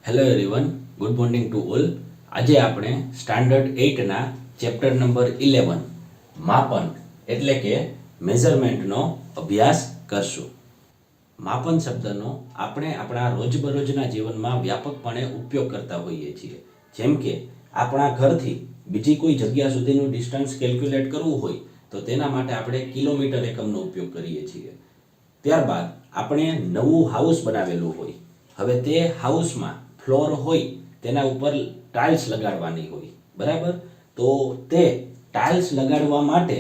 Hello everyone, good morning to all. આજે આપણે standard 8ના chapter number 11 માપન એટલે કે મેઝરમેન્ટનો અભ્યાસ કરશું. માપન શબ્દનો આપણે આપણા રોજબરોજના જીવનમાં વ્યાપકપણે ઉપયોગ કરતા હોઈએ છીએ. જેમ કે આપણા ઘરથી બીજી કોઈ જગ્યા સુધીનું ડિસ્ટન્સ કેલ્ક્યુલેટ કરવું હોય તો તેના માટે આપણે કિલોમીટર એકમનો ઉપયોગ કરીએ છીએ. ત્યારબાદ આપણે નવું હાઉસ બનાવેલું હોય, હવે તે હાઉસમાં ફ્લોર હોય તેના ઉપર ટાઇલ્સ લગાડવાની હોય, બરાબર. તો તે ટાઇલ્સ લગાડવા માટે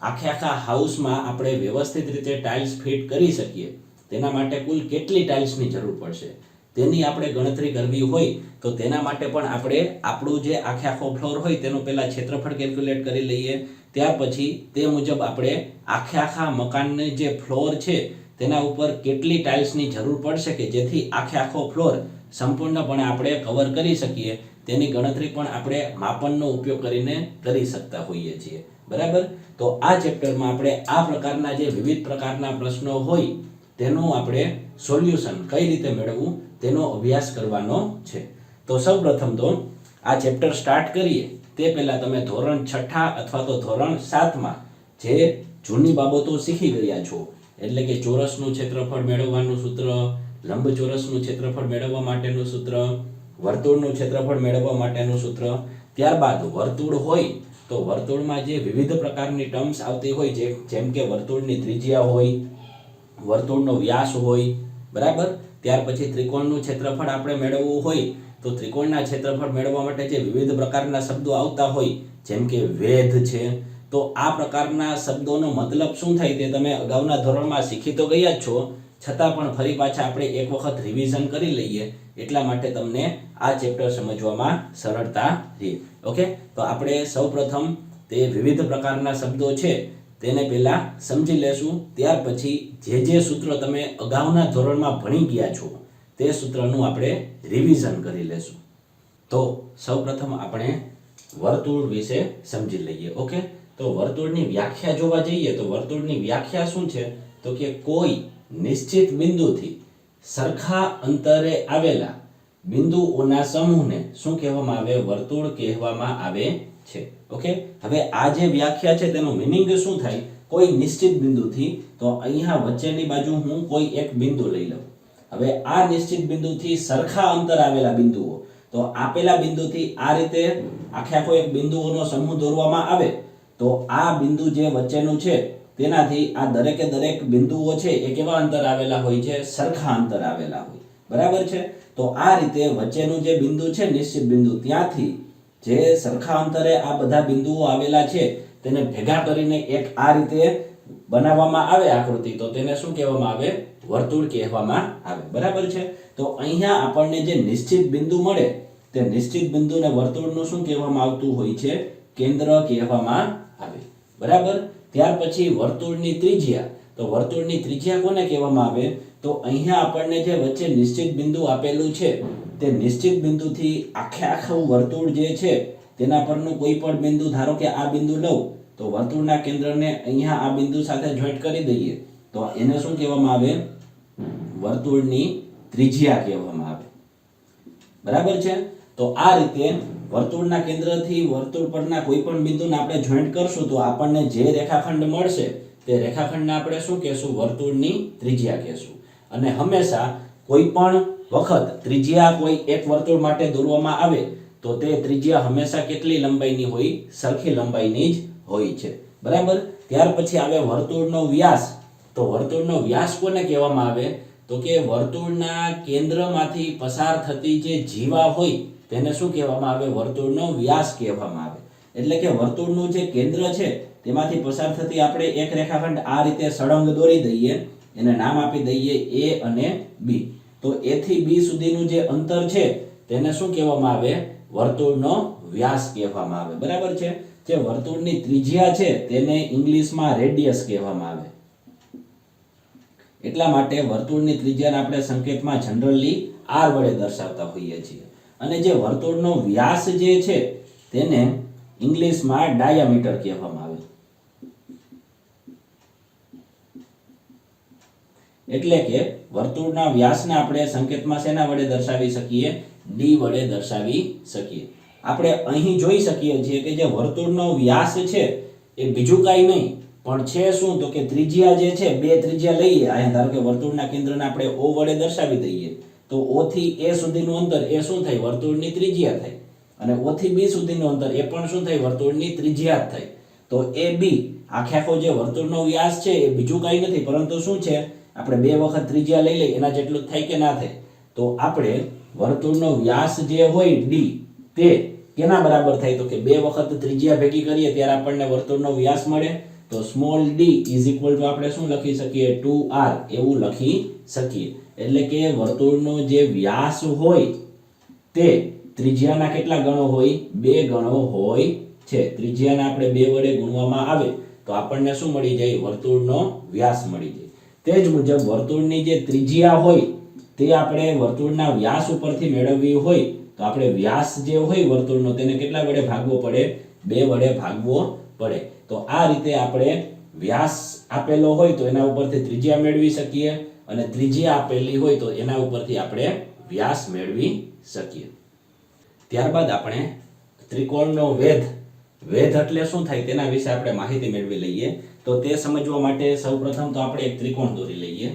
આખા હાઉસમાં આપણે વ્યવસ્થિત રીતે ટાઇલ્સ ફિટ કરી શકીએ તેના માટે કુલ કેટલી ટાઇલ્સની જરૂર પડશે તેની આપણે ગણતરી કરવી હોય તો તેના માટે પણ આપણે આપણું જે આખો ફ્લોર હોય તેનું પહેલાં ક્ષેત્રફળ કેલ્ક્યુલેટ કરી લઈએ. ત્યાર પછી તે મુજબ આપણે આખા મકાનની જે ફ્લોર છે તેના ઉપર કેટલી ટાઇલ્સની જરૂર પડશે કે જેથી આખો ફ્લોર સંપૂર્ણપણે આપણે કવર કરી શકીએ તેની ગણતરી પણ આપણે માપનનો ઉપયોગ કરીને કરી શકતા હોઈએ છીએ, બરાબર. તો આ ચેપ્ટરમાં આપણે આ પ્રકારના જે વિવિધ પ્રકારના પ્રશ્નો હોય તેનું આપણે સોલ્યુશન કઈ રીતે મેળવવું તેનો અભ્યાસ કરવાનો છે. તો સૌપ્રથમ તો આ ચેપ્ટર સ્ટાર્ટ કરીએ તે પહેલાં તમે ધોરણ 6 અથવા તો ધોરણ 7માં જે જૂની બાબતો શીખી ગયા છો, એટલે કે ચોરસનું ક્ષેત્રફળ મેળવવાનું સૂત્ર, લંબચોરસનું ક્ષેત્રફળ મેળવવા માટેનું સૂત્ર, વર્તુળનું ક્ષેત્રફળ મેળવવા માટેનું સૂત્ર. ત્યારબાદ વર્તુળ હોય તો વર્તુળમાં જે વિવિધ પ્રકારની ટર્મ્સ આવતી હોય જેમ કે વર્તુળની ત્રિજ્યા હોય, વર્તુળનો વ્યાસ હોય, બરાબર. ત્યાર પછી ત્રિકોણનું ક્ષેત્રફળ આપણે મેળવવું હોય તો ત્રિકોણના ક્ષેત્રફળ મેળવવા માટે જે વિવિધ પ્રકારના શબ્દો આવતા હોય જેમ કે વેધ છે, તો આ પ્રકારના શબ્દોનો મતલબ શું થાય તે તમે અગાઉના ધોરણમાં શીખી તો ગયા જ છો, છતાં પણ ફરી પાછા આપણે એક વખત રિવિઝન કરી લઈએ એટલા માટે તમને આ ચેપ્ટર સમજવામાં સરળતા રહે. ઓકે, તો આપણે સૌપ્રથમ તે વિવિધ પ્રકારના શબ્દો છે તેને પહેલાં સમજી લેશું. ત્યાર પછી જે સૂત્ર તમે અગાઉના ધોરણમાં ભણી ગયા છો તે સૂત્રનું આપણે રિવિઝન કરી લેશું. તો સૌપ્રથમ આપણે વર્તુળ વિશે સમજી લઈએ. ઓકે, તો વર્તુળની વ્યાખ્યા જોવા જઈએ તો વર્તુળની વ્યાખ્યા શું છે તો કે કોઈ નિશ્ચિત બિંદુથી સરખા અંતરે આવેલા બિંદુઓના સમૂહને શું કહેવામાં આવે? વર્તુળ કહેવામાં આવે છે. ઓકે, હવે આ જે વ્યાખ્યા છે તેનું મીનિંગ શું થાય? કોઈ નિશ્ચિત બિંદુથી, તો અહીંયા વચ્ચેની બાજુ હું કોઈ એક બિંદુ લઈ લઉં. હવે આ નિશ્ચિત બિંદુથી સરખા અંતર આવેલા બિંદુઓ, તો આપેલા બિંદુથી આ રીતે આખો એક બિંદુઓનો સમૂહ દોરવામાં આવે તો આ બિંદુ જે વચ્ચેનું છે તેનાથી આ દરેકે દરેક બિંદુઓ છે એ કેવા અંતર આવેલા હોય છે? સરખા અંતર આવેલા હોય, બરાબર છે. તો આ રીતે વચ્ચેનું જે બિંદુ છે નિશ્ચિત બિંદુ, ત્યાંથી જે સરખા અંતરે આ બધા બિંદુઓ આવેલા છે તેને ભેગા કરીને એક આ રીતે બનાવવામાં આવે આકૃતિ, તો તેને શું કહેવામાં આવે? વર્તુળ કહેવામાં આવે, બરાબર છે. તો અહીંયા આપણને જે નિશ્ચિત બિંદુ મળે તે નિશ્ચિત બિંદુને વર્તુળનું શું કહેવામાં આવતું હોય છે? કેન્દ્ર કહેવામાં આવે, બરાબર. ત્યાર પછી વર્તુળની ત્રિજ્યા, તો વર્તુળની ત્રિજ્યા કોને કહેવામાં આવે? તો અહીંયા આપણને જે વચ્ચે નિશ્ચિત બિંદુ આપેલું છે તે નિશ્ચિત બિંદુથી આખું વર્તુળ જે છે તેના પરનું કોઈ પણ બિંદુ, ધારો કે આ બિંદુ લઉં તો વર્તુળના કેન્દ્રને અહીંયા આ બિંદુ સાથે જોઈન્ટ કરી દઈએ તો એને શું કહેવામાં આવે? વર્તુળની ત્રિજ્યા કહેવામાં આવે, બરાબર છે. તો આ રીતે વર્તુળના કેન્દ્રથી વર્તુળ પરના કોઈ પણ બિંદુને આપણે જોઈન્ટ કરશું તો આપણને જે રેખાખંડ મળશે તે રેખાખંડને આપણે શું કહેશું? વર્તુળની ત્રિજ્યા કહેશું. અને હંમેશા કોઈ પણ વખત ત્રિજ્યા કોઈ એક વર્તુળ માટે દોરવામાં આવે તો તે ત્રિજ્યા હંમેશા કેટલી લંબાઈની હોય? સરખી લંબાઈની જ હોય છે, બરાબર. ત્યાર પછી આવે વર્તુળનો વ્યાસ. તો વર્તુળનો વ્યાસ કોને કહેવામાં આવે? તો કે વર્તુળના કેન્દ્રમાંથી પસાર થતી જે જીવા હોય તેને શું કહેવામાં આવે? વર્તુળનો વ્યાસ કહેવામાં આવે. એટલે કે વર્તુળનું જે કેન્દ્ર છે તેમાંથી પસાર થતી આપણે એક રેખાખંડ આ રીતે સળંગ દોરી દઈએ, એને નામ આપી દઈએ A અને B. તો A થી B સુધીનું જે અંતર છે તેને શું કહેવામાં આવે? વર્તુળનો વ્યાસ કહેવામાં આવે, બરાબર છે. જે વર્તુળની ત્રિજ્યા છે તેને ઇંગ્લિશમાં રેડિયસ કહેવામાં આવે. એટલા માટે વર્તુળની ત્રિજ્યાને આપણે સંકેતમાં જનરલી R વડે દર્શાવતા હોઈએ છીએ. અને જે વર્તુળનો વ્યાસ જે છે તેને ઇંગ્લિશમાં ડાયામીટર કહેવામાં આવે. એટલે કે વર્તુળના વ્યાસને આપણે સંકેતમાં શેના વડે દર્શાવી શકીએ? ડી વડે દર્શાવી શકીએ. આપણે અહીં જોઈ શકીએ છીએ કે જે વર્તુળનો વ્યાસ છે એ બીજું કાંઈ નહીં પણ છે શું, તો કે ત્રિજ્યા જે છે, બે ત્રિજ્યા લઈએ. અહીંયા ધારો કે વર્તુળના કેન્દ્રને આપણે O વડે દર્શાવી દઈએ તો O થી A સુધીનું અંતર એ શું થાય, વર્તુળની ત્રિજ્યા થાય. અને O થી B સુધીનું અંતર એ પણ શું થાય, વર્તુળની ત્રિજ્યા જ થાય. તો AB આખે આખો જે વર્તુળનો વ્યાસ છે એ બીજું કાંઈ નથી પરંતુ શું છે, આપણે બે વખત ત્રિજ્યા લઈ લઈએ એના જેટલું થાય કે ના થાય. તો આપણે વર્તુળનો વ્યાસ જે હોય D તે કેના બરાબર થાય, તો કે બે વખત ત્રિજ્યા ભેગી કરીએ ત્યારે આપણને વર્તુળનો વ્યાસ મળે. તો small d is equal to આપણે શું લખી શકીએ, 2r એવું લખી શકીએ. એટલે કે વર્તુળનો જે વ્યાસ હોય તે ત્રિજ્યાના કેટલા ગણો હોય, 2 ગણો હોય છે. ત્રિજ્યાને આપણે 2 વડે ગુણવામાં આવે તો આપણને શું મળી જાય, વર્તુળનો વ્યાસ મળી જાય. તે જ મુજબ વર્તુળની જે ત્રિજ્યા હોય તે આપણે વર્તુળના વ્યાસ ઉપરથી મેળવવી હોય તો આપણે વ્યાસ જે હોય વર્તુળનો તેને કેટલા વડે ભાગવો પડે, 2 વડે ભાગવો પડે. તો આ રીતે આપણે વ્યાસ આપેલો હોય તો એના ઉપરથી ત્રિજ્યા મેળવી શકીએ અને ત્રિજ્યા આપેલી હોય તો એના ઉપરથી આપણે વ્યાસ મેળવી શકીએ. ત્યારબાદ આપણે ત્રિકોણનો વેધ એટલે શું થાય તેના વિશે આપણે માહિતી મેળવી લઈએ. તો તે સમજવા માટે સૌપ્રથમ તો આપણે એક ત્રિકોણ દોરી લઈએ.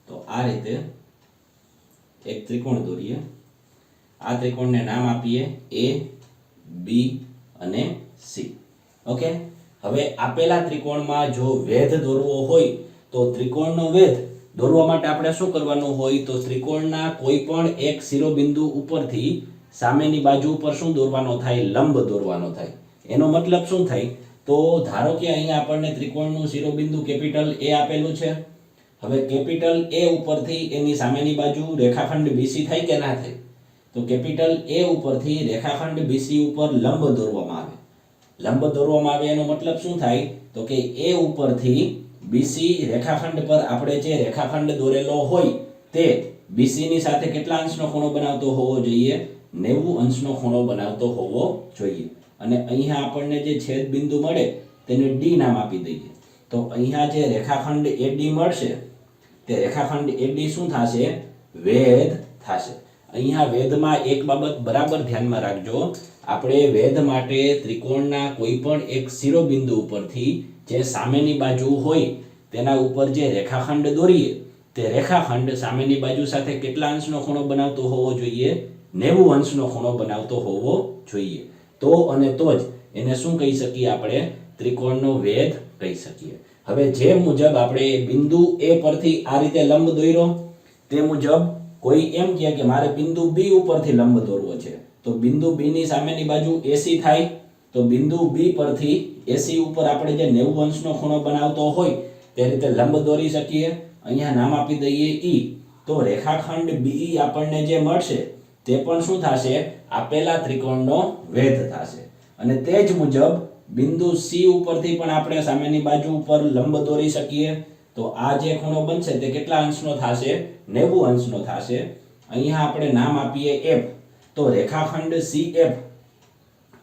તો આ રીતે એક ત્રિકોણ દોરીએ. આ ત્રિકોણને નામ આપીએ A, B અને C. ઓકે, હવે આપેલા ત્રિકોણમાં જો વેધ દોરવો હોય તો ત્રિકોણનો વેધ દોરવા માટે આપણે શું કરવાનું હોય, તો ત્રિકોણના કોઈ પણ એક શિરોબિંદુ ઉપરથી સામેની બાજુ ઉપર શું દોરવાનો થાય, લંબ દોરવાનો થાય. એનો મતલબ શું થાય, તો ધારો કે અહીંયા આપણને ત્રિકોણનું શિરોબિંદુ કેપિટલ A આપેલું છે. હવે કેપિટલ A ઉપરથી એની સામેની બાજુ રેખાખંડ BC થાય કે ના થાય, તો કેપિટલ A ઉપરથી રેખાખંડ BC ઉપર લંબ દોરવામાં આવે. લંબ દોરવામાં આવે એનો મતલબ શું થાય, તો કે A ઉપરથી BC રેખાખંડ પર આપણે જે રેખાખંડ દોરેલો હોય તે BC ની સાથે કેટલા અંશનો ખૂણો બનાવતો હોવો જોઈએ, 90 અંશનો ખૂણો બનાવતો હોવો જોઈએ. અને અહીંયા આપણને જે છેદ બિંદુ મળે તેને D નામ આપી દઈએ. તો અહીંયા જે રેખાખંડ AD મળશે તે રેખાખંડ AD શું થશે, વેધ થશે. અહીંયા વેધમાં એક બાબત બરાબર ધ્યાનમાં રાખજો, આપણે વેધ માટે ત્રિકોણના કોઈ પણ એક શિરોબિંદુ ઉપરથી જે સામેની બાજુ હોય તેના ઉપર જે રેખાખંડ દોરીએ તે રેખાખંડ સામેની બાજુ સાથે કેટલા અંશનો ખૂણો બનાવતો હોવો જોઈએ, 90 અંશનો ખૂણો બનાવતો હોવો જોઈએ. તો અને તો જ એને શું કહી શકીએ, આપણે ત્રિકોણનો વેધ કહી શકીએ. હવે જે મુજબ આપણે બિંદુ A પરથી આ રીતે લંબ દોર્યો તે મુજબ કોઈ એમ કહે કે મારે બિંદુ B ઉપરથી લંબ દોરવો છે, તો બિંદુ B ની સામેની બાજુ AC થાય. તો બિંદુ B પરથી AC ઉપર આપણે જે 90 અંશનો ખૂણો બનાવતો હોય તે રીતે લંબ દોરી શકીએ. અહીંયા નામ આપી દઈએ E. તો રેખાખંડ BE આપણને જે મળશે તે પણ શું થશે, આપેલા ત્રિકોણનો વેધ થશે. અને તે જ મુજબ બિંદુ C ઉપરથી પણ આપણે સામેની બાજુ ઉપર લંબ દોરી શકીએ. તો આ જે ખૂણો બનશે તે કેટલા અંશનો થશે, 90 અંશનો થશે. અહીંયા આપણે નામ આપીએ F. તો રેખાખંડ CF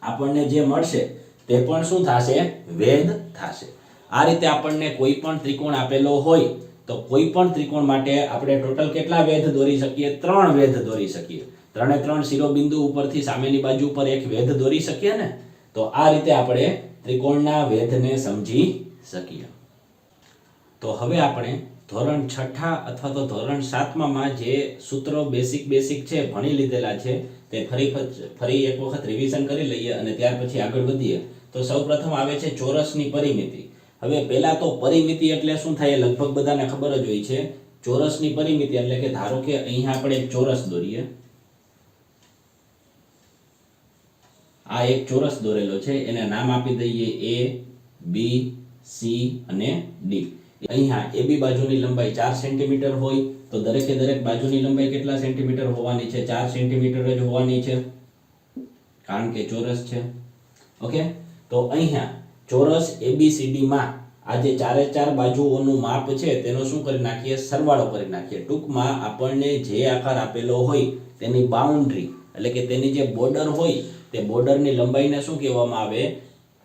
આપણને જે મળશે તે પણ શું થશે, વેધ થશે. આ રીતે આપણને કોઈ પણ ત્રિકોણ આપેલો હોય તો કોઈ પણ ત્રિકોણ માટે આપણે ટોટલ કેટલા વેધ દોરી શકીએ, 3 વેધ દોરી શકીએ. 3 શિરોબિંદુ ઉપરથી સામેની બાજુ ઉપર એક વેધ દોરી શકીએ ને. તો આ રીતે આપણે ત્રિકોણના વેધને સમજી શકીએ. તો હવે આપણે ધોરણ 6 અથવા તો ધોરણ 7માં જે સૂત્રો બેસિક છે ભણી લીધેલા છે તે ફરી એક વખત રિવિઝન કરી લઈએ અને ત્યાર પછી આગળ વધીએ. તો સૌપ્રથમ આવે છે ચોરસની પરિમિતિ. હવે પહેલા તો પરિમિતિ એટલે શું થાય લગભગ બધાને ખબર જ હોય છે. ચોરસની પરિમિતિ એટલે કે ધારો કે અહીંયા આપણે એક ચોરસ દોરીએ. આ એક ચોરસ દોરેલો છે, એને નામ આપી દઈએ A, B, C અને D. અહીંયા AB બાજુની લંબાઈ 4 સેન્ટીમીટર હોય તો દરેકે દરેક બાજુની લંબાઈ કેટલા સેન્ટીમીટર હોવાની છે, 4 સેન્ટીમીટર જ હોવાની છે કારણ કે ચોરસ છે. ઓકે, તો અહીંયા ચોરસ ABCD માં આ જે 4 બાજુઓનું માપ છે તેનો શું કરી નાખીએ, સરવાળો કરી નાખીએ. ટૂંકમાં આપણને જે આકાર આપેલો હોય તેની બાઉન્ડ્રી એટલે કે તેની જે બોર્ડર હોય તે બોર્ડરની લંબાઈને શું કહેવામાં આવે,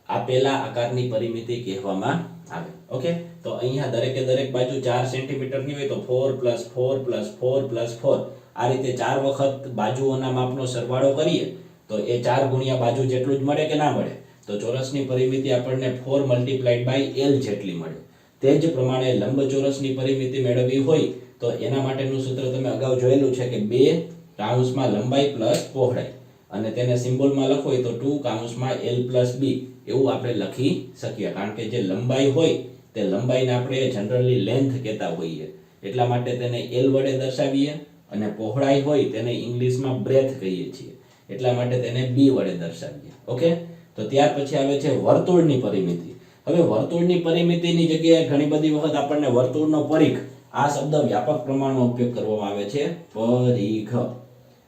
આપેલા આકારની પરિમિતિ કહેવામાં આવે. ઓકે, તો અહીંયા દરેકે દરેક બાજુ 4 સેન્ટીમીટરની હોય તો 4 + 4 + 4 + 4 આ રીતે 4 વખત બાજુઓના માપનો સરવાળો કરીએ તો એ 4 ગુણ્યા બાજુ જેટલું જ મળે કે ના મળે? તો ચોરસની પરિમિતિ આપણને 4 મલ્ટીપ્લાઈડ બાય L જેટલી મળે. તે જ પ્રમાણે લંબચોરસની પરિમિતિ મેળવવી હોય તો એના માટેનું સૂત્ર તમે અગાઉ જોયેલું છે કે 2 કૌંસમાં લંબાઈ પ્લસ પહોળાઈ, અને તેને સિમ્બોલમાં લખો હોય તો 2 કૌંસમાં L પ્લસ B એવું આપણે લખી શકીએ. કારણ કે જે લંબાઈ હોય તે લંબાઈને આપણે જનરલી લેન્થ કહેતા હોઈએ, એટલા માટે તેને L વડે દર્શાવીએ, અને પહોળાઈ હોય તેને ઇંગ્લિશમાં બ્રેથ કહીએ છીએ, એટલા માટે તેને B વડે દર્શાવીએ. ઓકે, તો ત્યાર પછી આવે છે વર્તુળની પરિમિતિ. હવે વર્તુળની પરિમિતિની જગ્યાએ ઘણી બધી વખત આપણને વર્તુળનો પરિઘ આ શબ્દ વ્યાપક પ્રમાણમાં ઉપયોગ કરવામાં આવે છે, પરિઘ.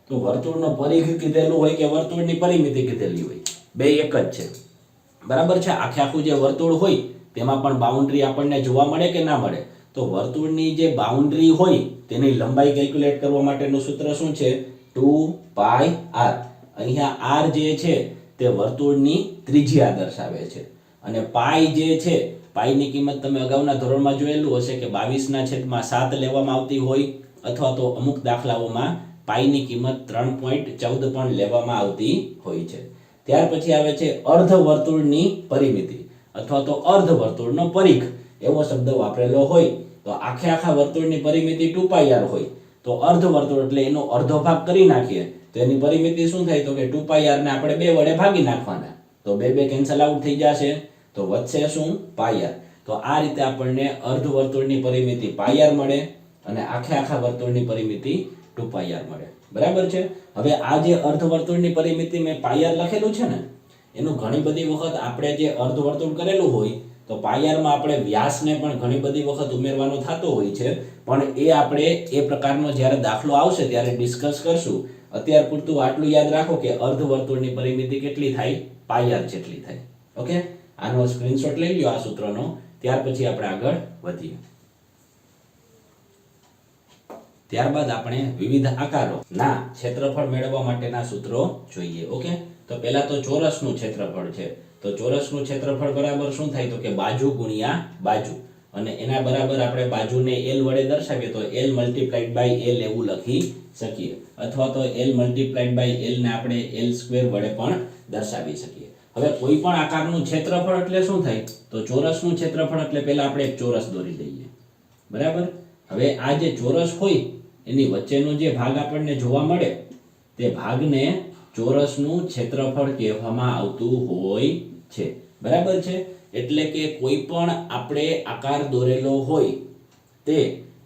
તો વર્તુળનો પરિઘ કીધેલું હોય કે વર્તુળની પરિમિતિ કીધેલી હોય, બે એક જ છે. બરાબર છે. આખું જે વર્તુળ હોય તેમાં પણ બાઉન્ડ્રી આપણને જોવા મળે કે ના મળે? તો વર્તુળની જે બાઉન્ડ્રી હોય તેની લંબાઈ કેલ્ક્યુલેટ કરવા માટેનું સૂત્ર શું છે? 2πr. અહીંયા r જે છે તે વર્તુળની ત્રિજ્યા દર્શાવે છે, અને પાઈ જે છે, પાઈની કિંમત તમે અગાઉના ધોરણમાં જોયેલું હશે કે 22/7 લેવામાં આવતી હોય, અથવા તો અમુક દાખલાઓમાં પાઈની કિંમત 3.14 પણ લેવામાં આવતી હોય છે. ત્યાર પછી આવે છે અર્ધવર્તુળની પરિમિતિ, અથવા તો અર્ધવર્તુળનો પરિઘ એવો શબ્દ વાપરેલો હોય. તો આખા વર્તુળની પરિમિતિ 2πr હોય, તો અર્ધવર્તુળ એટલે એનો અડધો ભાગ કરી નાખીએ તો એની પરિમિતિ શું થાય? તો કે 2πr ને આપણે 2 વડે ભાગી નાખવાના, તો 2 કેન્સલ આઉટ થઈ જશે, તો વધશે શું? πr. તો આ રીતે આપણને અર્ધવર્તુળની પરિમિતિ πr મળે, અને આખા વર્તુળની પરિમિતિ 2πr મળે. બરાબર છે. હવે આ જે અર્ધવર્તુળની પરિમિતિ મેં πr લખેલું છે ને, એનું ઘણી બધી વખત આપણે જે અર્ધવર્તુળ કરેલું હોય તો પાયરમાં આપણે વ્યાસને પણ ઘણી બધી વખત ઉમેરવાનો થતો હોય છે, પણ એ આપણે એ પ્રકારનો જ્યારે દાખલો આવશે ત્યારે ડિસ્કસ કરશું. અત્યાર પૂરતું આટલું યાદ રાખો કે અર્ધવર્તુળની પરિમિતિ કેટલી થાય? પાયર જેટલી થાય. ઓકે, આનો સ્ક્રીનશોટ લઈ લ્યો આ સૂત્રનો, ત્યાર પછી આપણે આગળ વધીએ. ત્યારબાદ આપણે વિવિધ આકારોના ક્ષેત્રફળ મેળવવા માટેના સૂત્રો જોઈએ. ઓકે, તો પહેલા તો ચોરસનું ક્ષેત્રફળ છે. તો ચોરસનું ક્ષેત્રફળ બરાબર શું થાય? તો કે બાજુ ગુણ્યા બાજુ, અને એના બરાબર આપણે બાજુને L વડે દર્શાવીએ તો L મલ્ટીપ્લાઈડ બાય L એવું લખી શકીએ, અથવા તો L મલ્ટીપ્લાઈડ બાય L ને આપણે L સ્ક્વેર વડે પણ દર્શાવી શકીએ. હવે કોઈ પણ આકારનું ક્ષેત્રફળ એટલે શું થાય? તો ચોરસનું ક્ષેત્રફળ એટલે પહેલા આપણે એક ચોરસ દોરી લઈએ. બરાબર. હવે આ જે ચોરસ હોય એની વચ્ચેનો જે ભાગ આપણને જોવા મળે તે ભાગને ચોરસનું ક્ષેત્રફળ કહેવામાં આવતું હોય છે. બરાબર છે. એટલે કે કોઈ પણ આપણે આકાર દોરેલો હોય તે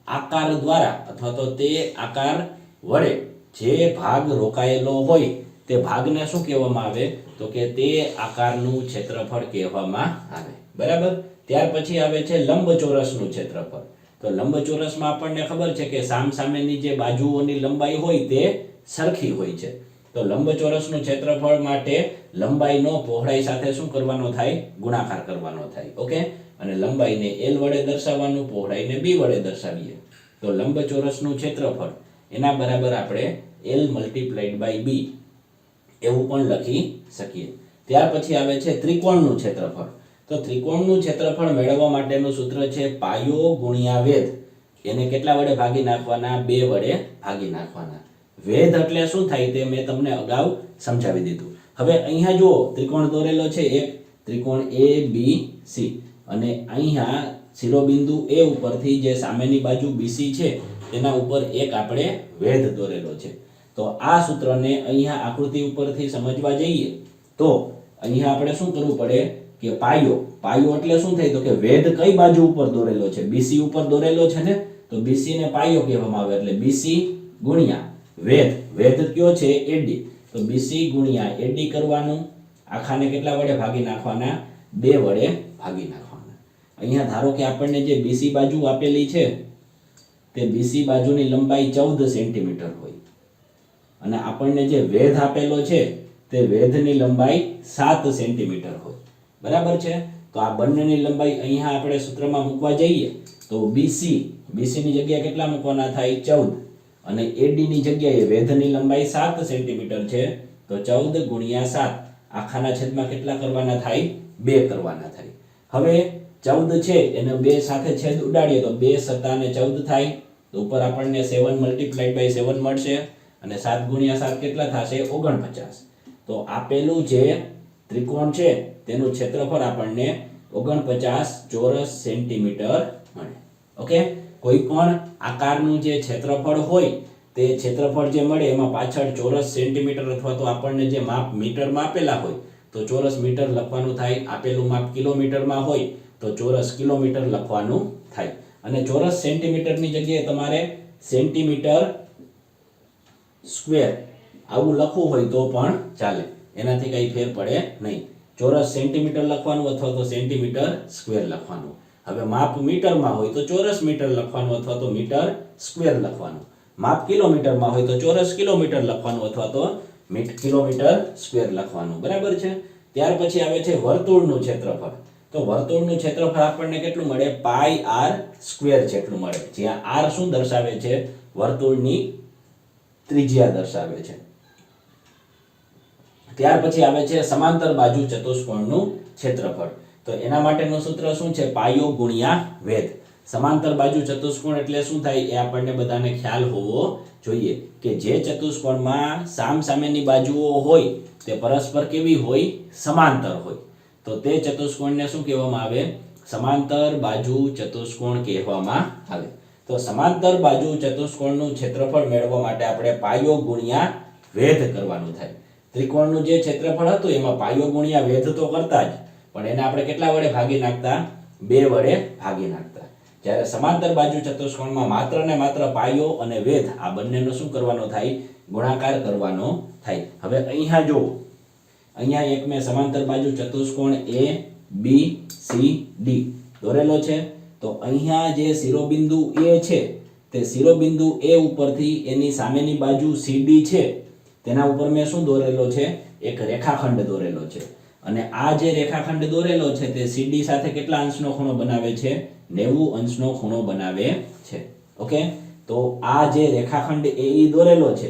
આકાર દ્વારા અથવા તો તે આકાર વડે જે ભાગ રોકાયેલો હોય તે ભાગને શું કહેવામાં આવે? તો કે તે આકારનું ક્ષેત્રફળ કહેવામાં આવે. બરાબર. ત્યાર પછી આવે છે લંબચોરસનું ક્ષેત્રફળ. તો લંબચોરસમાં આપણને ખબર છે કે સામસામેની જે બાજુઓની લંબાઈ હોય તે સરખી હોય છે. તો લંબચોરસનું ક્ષેત્રફળ માટે લંબાઈનો પહોળાઈ સાથે શું કરવાનો થાય? ગુણાકાર કરવાનો થાય. ઓકે, અને લંબાઈને L વડે દર્શાવવાનું, પહોળાઈને B વડે દર્શાવીએ તો લંબચોરસનું ક્ષેત્રફળ એના બરાબર આપણે L મલ્ટીપ્લાઈડ બાય B એવું પણ લખી શકીએ. ત્યાર પછી આવે છે ત્રિકોણનું ક્ષેત્રફળ. તો ત્રિકોણનું ક્ષેત્રફળ મેળવવા માટેનું સૂત્ર છે પાયો ગુણ્યા વેધ. એને કેટલા વડે ભાગી નાખવાના? 2 વડે ભાગી નાખવાના. વેધ એટલે શું થાય તે મેં તમને અગાઉ સમજાવી દીધું. હવે અહીંયા જુઓ ત્રિકોણ દોરેલો છે, એક ત્રિકોણ ABC, અને અહીંયા શિરોબિંદુ A ઉપરથી જે સામેની બાજુ BC છે તેના ઉપર એક આપણે વેધ દોરેલો છે. તો આ સૂત્રને અહીંયા આકૃતિ ઉપરથી સમજવા જઈએ તો અહીંયા આપણે શું કરવું પડે કે પાયો એટલે શું થાય? તો કે વેધ કઈ બાજુ ઉપર દોરેલો છે? BC ઉપર દોરેલો છે ને, તો BC ને પાયો કહેવામાં આવે. એટલે BC ગુણ્યા વેધ કયો છે? AD. તો BC ગુણ્યા AD કરવાનું. આખાને કેટલા વડે ભાગી નાખવાના? 2 વડે ભાગી નાખવાના. અહીંયા ધારો કે આપણને જે BC બાજુ આપેલી છે તે BC બાજુની લંબાઈ 14 સેન્ટીમીટર હોય, અને આપણને જે વેધ આપેલો છે તે વેધની લંબાઈ 7 સેન્ટીમીટર હોય. બરાબર છે. તો આ બંનેની લંબાઈ અહીંયા આપણે સૂત્રમાં મૂકવા જઈએ તો BC ની જગ્યાએ કેટલા મૂકવાના થાય? 14, અને AD ની જગ્યાએ વેધની લંબાઈ 7 સેન્ટીમીટર છે તો 14 ગુણ્યા 7 આખાના છેદમાં કેટલા કરવાના થાય? 2 કરવાના થાય. હવે 14 છે એને 2 સાથે છેદ ઉડાડીએ તો 2 × 7 = 14 થાય, તો ઉપર આપણને 7 મલ્ટીપ્લાઈડ બાય 7 મળશે અને 7 ગુણ્યા 7 કેટલા થશે 49. તો આપેલું જે ત્રિકોણ છે તેનું ક્ષેત્રફળ આપણને 49 ચોરસ સેન્ટીમીટર મળે. ઓકે, કોઈ પણ આકારનું જે ક્ષેત્રફળ હોય તે ક્ષેત્રફળ જે મળે એમાં પાછળ ચોરસ સેન્ટીમીટર અથવા તો આપણને જે માપ મીટરમાં આપેલા હોય તો ચોરસ મીટર લખવાનું થાય, આપેલું માપ કિલોમીટરમાં હોય તો ચોરસ કિલોમીટર લખવાનું થાય. અને ચોરસ સેન્ટીમીટરની જગ્યાએ તમારે સેન્ટીમીટર સ્ક્વેર આવું લખવું હોય તો પણ ચાલે, એનાથી કંઈ ફેર પડે નહીં. ચોરસ સેન્ટીમીટર લખવાનું અથવા તો સેન્ટીમીટર સ્ક્વેર લખવાનું. હવે માપ મીટરમાં હોય તો ચોરસ મીટર લખવાનું અથવા તો મીટર સ્ક્વેર લખવાનું. માપ કિલોમીટરમાં હોય તો ચોરસ કિલોમીટર લખવાનું અથવા તો કિલોમીટર સ્ક્વેર લખવાનું. બરાબર છે. ત્યાર પછી આવે છે વર્તુળનું ક્ષેત્રફળ. તો વર્તુળનું ક્ષેત્રફળ આપણને કેટલું મળે? પાઈ આર સ્ક્વેર જેટલું મળે, જ્યાં આર શું દર્શાવે છે? વર્તુળની ત્રિજ્યા દર્શાવે છે. ત્યાર પછી આવે છે સમાંતર બાજુ ચતુષ્કોણનું ક્ષેત્રફળ. તો એના માટેનું સૂત્ર શું છે? પાયો ગુણ્યા વેધ. સમાંતર બાજુ ચતુષ્કોણ એટલે શું થાય એ આપણને બધાને ખ્યાલ હોવો જોઈએ કે જે ચતુષ્કોણમાં સામસામેની બાજુઓ હોય તે પરસ્પર કેવી હોય? સમાંતર હોય. તો તે ચતુષ્કોણને શું કહેવામાં આવે? સમાંતર બાજુ ચતુષ્કોણ કહેવામાં આવે. તો સમાંતર બાજુ ચતુષ્કોણનું ક્ષેત્રફળ મેળવવા માટે આપણે પાયો ગુણ્યા વેધ કરવાનું થાય. ત્રિકોણનું જે ક્ષેત્રફળ હતું એમાં પાયો ગુણ્યા વેધ તો કરતા જ, પણ એને આપણે કેટલા વડે ભાગી નાખતા? 2 વડે ભાગી નાખતા. જ્યારે સમાંતર બાજુ ચતુષ્કોણમાં માત્ર ને માત્ર પાયો અને વેધ આ બંનેનો શું કરવાનો થાય? ગુણાકાર કરવાનો થાય. હવે અહીંયા જો, અહીંયા એક મેં સમાંતર બાજુ ચતુષ્કોણ A B C D દોરેલો છે. તો અહીંયા જે શિરોબિંદુ A છે તે શિરોબિંદુ A ઉપરથી એની સામેની બાજુ CD છે તેના ઉપર મેં શું દોરેલો છે? એક રેખાખંડ દોરેલો છે. અને આ જે રેખાખંડ દોરેલો છે તે CD સાથે કેટલા અંશનો ખૂણો બનાવે છે? 90 અંશનો ખૂણો બનાવે છે. ઓકે, તો આ જે રેખાખંડ AE દોરેલો છે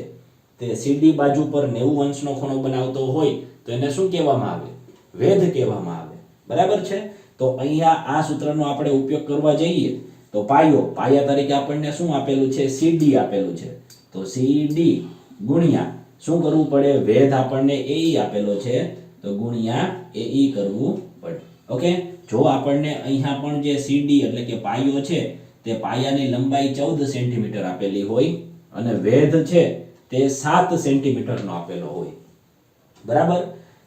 તે CD બાજુ પર 90 અંશનો ખૂણો બનાવતો હોય તો એને શું કહેવામાં આવે? વેધ કહેવામાં આવે. બરાબર છે. તો અહીંયા આ સૂત્રનો આપણે ઉપયોગ કરવા જઈએ તો પાયા તરીકે આપણને શું આપેલું છે? CD આપેલું છે. તો CD ગુણ્યા શું કરવું પડે? વેધ આપણને AE આપેલો છે તો ગુણ્યા AE કરવું પડે. ઓકે, જો આપણને અહીંયા પણ જે CD એટલે કે પાયો છે તે પાયાની લંબાઈ 14 સેન્ટીમીટર આપેલી હોય અને વેધ છે તે 7 સેન્ટીમીટરનો આપેલો હોય. બરાબર.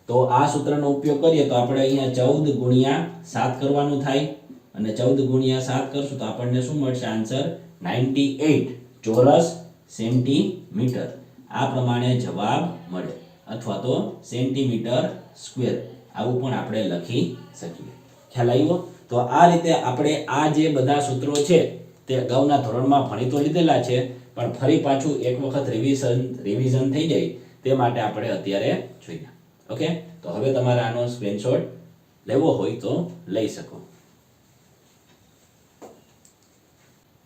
તો આ સૂત્રનો ઉપયોગ કરીએ તો આપણે અહીંયા 14 ગુણ્યા 7 કરવાનું થાય અને 14 ગુણ્યા 7 કરશું તો આપણને શું મળશે? આન્સર 98 ચોરસ સેન્ટીમીટર. આ પ્રમાણે જવાબ મળે, અથવા તો સેન્ટીમીટર સ્ક્વેર આવું પણ આપણે લખી શકીએ. ખ્યાલ આવ્યો? તો આ રીતે આપણે આ જે બધા સૂત્રો છે તે અગાઉના ધોરણમાં ભણી તો લીધેલા છે, પણ ફરી પાછું એક વખત રિવિઝન થઈ જાય તે માટે આપણે અત્યારે જોઈએ. ઓકે, તો હવે તમારે આનો સ્ક્રીનશોટ લેવો હોય તો લઈ શકો.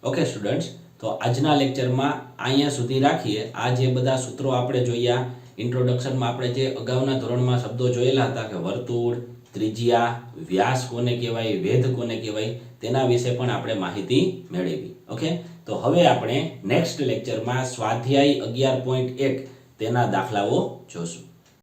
ઓકે સ્ટુડન્ટ્સ, તો આજના લેક્ચરમાં અહીંયા સુધી રાખીએ. આ જે બધા સૂત્રો આપણે જોયા, ઇન્ટ્રોડક્શનમાં આપણે જે અગાઉના ધોરણમાં શબ્દો જોયેલા હતા કે વર્તુળ, ત્રિજ્યા, વ્યાસ કોને કહેવાય, વેધ કોને કહેવાય, તેના વિશે પણ આપણે માહિતી મેળવી. ઓકે, તો હવે આપણે નેક્સ્ટ લેક્ચરમાં સ્વાધ્યાય 11.1 તેના દાખલાઓ જોશું.